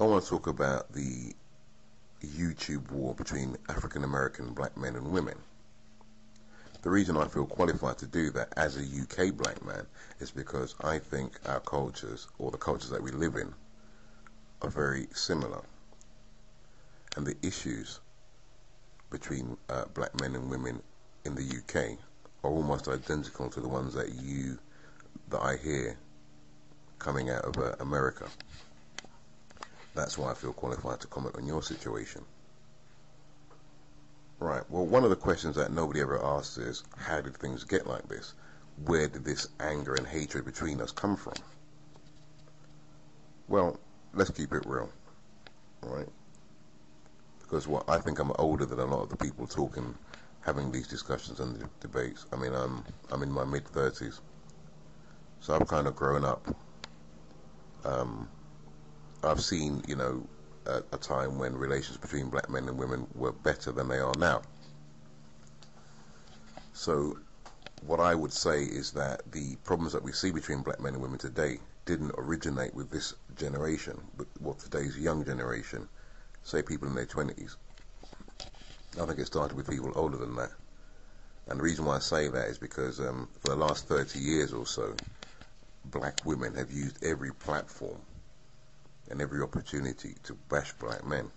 I want to talk about the YouTube war between African American black men and women. The reason I feel qualified to do that as a UK black man is because I think our cultures, or the cultures that we live in, are very similar. And the issues between black men and women in the UK are almost identical to the ones that I hear coming out of America. That's why I feel qualified to comment on your situation. Right, well, one of the questions that nobody ever asks is, how did things get like this? Where did this anger and hatred between us come from? Well, let's keep it real, right? Because I think I'm older than a lot of the people talking, having these discussions and debates. I mean, I'm in my mid-30s, so I've kind of grown up. I've seen, a time when relations between black men and women were better than they are now. So what I would say is that the problems that we see between black men and women today didn't originate with this generation, but today's young generation, say people in their 20s. I think it started with people older than that. And the reason why I say that is because for the last 30 years or so, black women have used every platform and every opportunity to bash black men.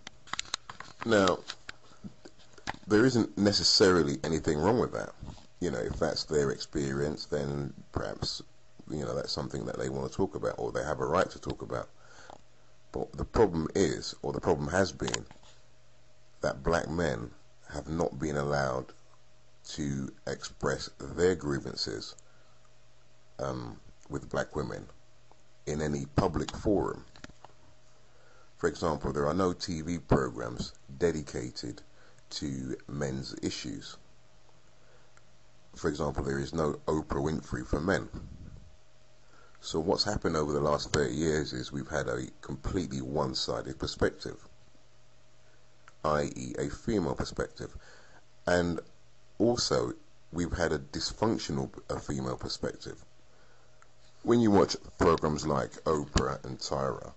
Now, there isn't necessarily anything wrong with that. If that's their experience, then perhaps, that's something that they want to talk about, or they have a right to talk about. But the problem is, or the problem has been, that black men have not been allowed to express their grievances with black women in any public forum. For example, there are no TV programs dedicated to men's issues. For example, there is no Oprah Winfrey for men. So what's happened over the last 30 years is we've had a completely one-sided perspective, i.e. a female perspective. And also, we've had a dysfunctional female perspective. When you watch programs like Oprah and Tyra,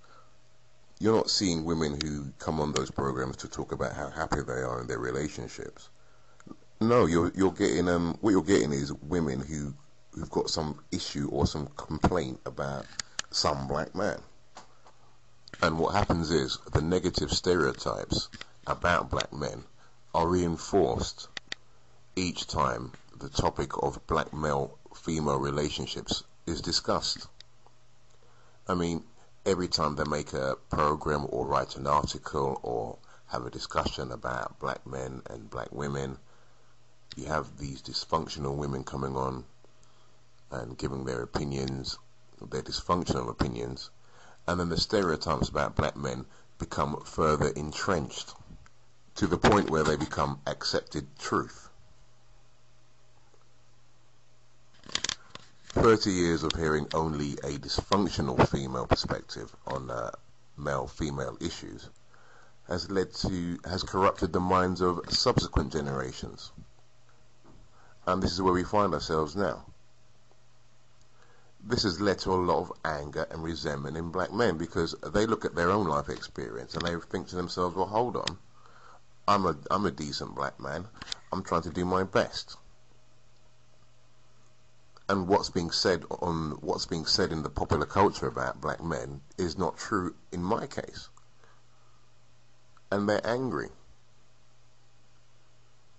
you're not seeing women who come on those programs to talk about how happy they are in their relationships. No, you're getting what you're getting is women who've got some issue or some complaint about some black man. And what happens is the negative stereotypes about black men are reinforced each time the topic of black male-female relationships is discussed. I mean, every time they make a program or write an article or have a discussion about black men and black women, you have these dysfunctional women coming on and giving their opinions, their dysfunctional opinions, and then the stereotypes about black men become further entrenched to the point where they become accepted truth. 30 years of hearing only a dysfunctional female perspective on male-female issues has corrupted the minds of subsequent generations. And this is where we find ourselves now. This has led to a lot of anger and resentment in black men because they look at their own life experience and they think to themselves, well, hold on, I'm a decent black man, I'm trying to do my best. And what's being said in the popular culture about black men is not true in my case. And they're angry.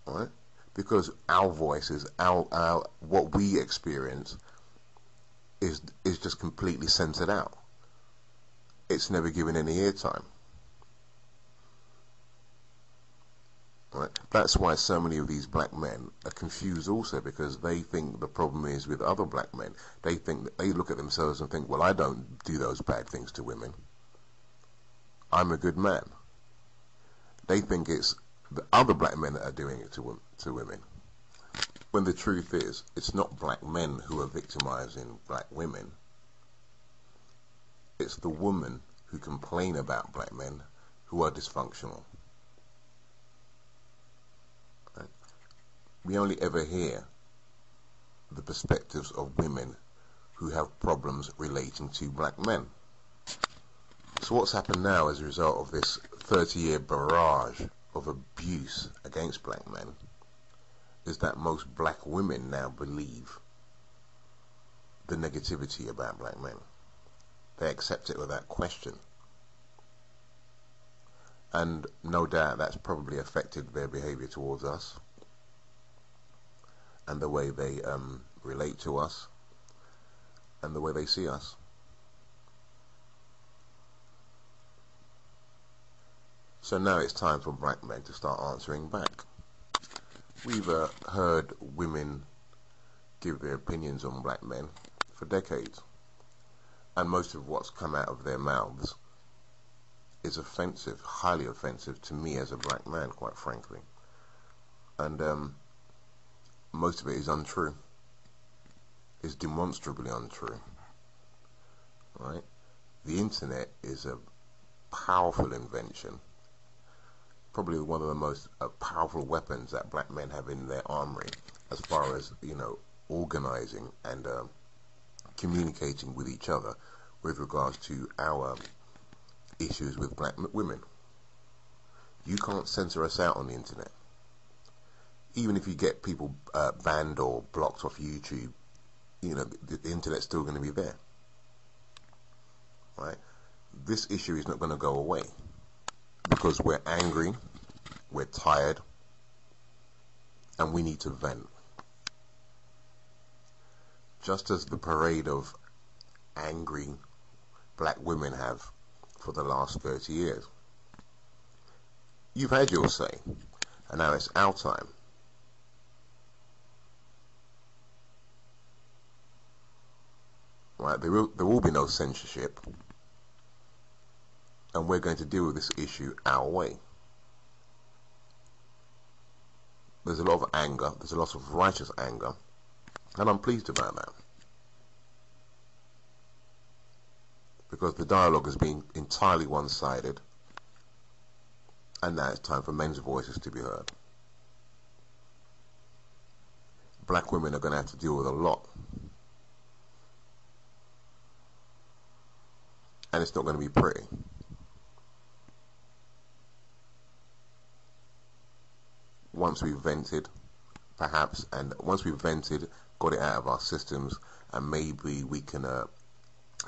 Right? Because our voices, our what we experience is just completely censored out. It's never given any airtime. Right? That's why so many of these black men are confused also, because they think the problem is with other black men. They think that they look at themselves and think, well, I don't do those bad things to women. I'm a good man. They think it's the other black men that are doing it to women. When the truth is, it's not black men who are victimizing black women. It's the women who complain about black men who are dysfunctional. Right? We only ever hear the perspectives of women who have problems relating to black men. So what's happened now as a result of this 30-year barrage of abuse against black men is that most black women now believe the negativity about black men. They accept it without question. And no doubt that's probably affected their behaviour towards us and the way they relate to us and the way they see us. So now it's time for black men to start answering back. We've heard women give their opinions on black men for decades, and most of what's come out of their mouths is offensive, highly offensive to me as a black man, quite frankly. And most of it is untrue, is demonstrably untrue, right? The internet is a powerful invention, probably one of the most powerful weapons that black men have in their armory, as far as, organizing and communicating with each other with regards to our issues with black women. You can't censor us out on the internet. Even if you get people banned or blocked off YouTube, the internet's still going to be there, right? This issue is not going to go away because we're angry, we're tired, and we need to vent. Just as the parade of angry black women have for the last 30 years. You've had your say, and now it's our time. Right, there will be no censorship, and we're going to deal with this issue our way. There's a lot of anger, there's a lot of righteous anger, and I'm pleased about that. Because the dialogue has been entirely one-sided, and now it's time for men's voices to be heard. Black women are going to have to deal with a lot. And it's not going to be pretty. Once we've vented, perhaps, and once we've vented, got it out of our systems, and maybe we can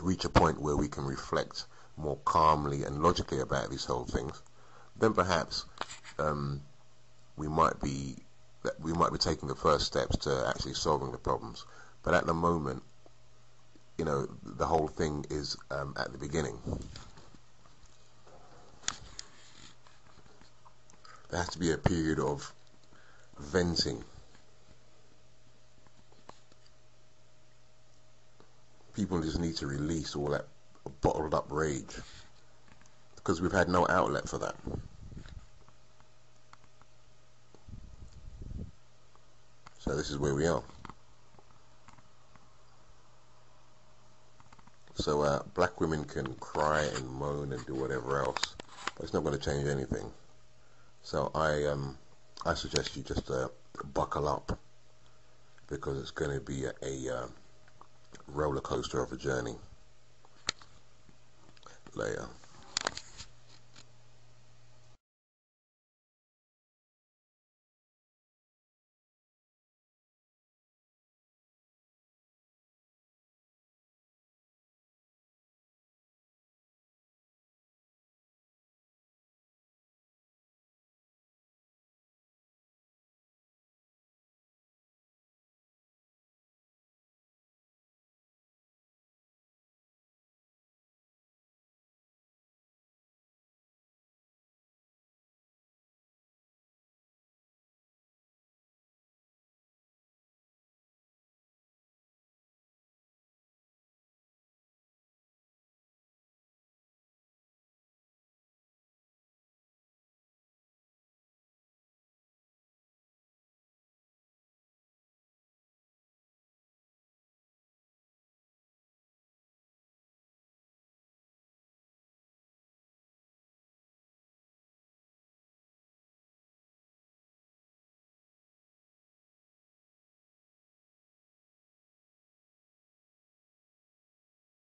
reach a point where we can reflect more calmly and logically about these whole things, then perhaps we might be taking the first steps to actually solving the problems. But at the moment, the whole thing is at the beginning. There has to be a period of venting. People just need to release all that bottled up rage, because we've had no outlet for that. So this is where we are. So black women can cry and moan and do whatever else, but it's not going to change anything. So I suggest you just buckle up, because it's going to be a roller coaster of a journey. Later.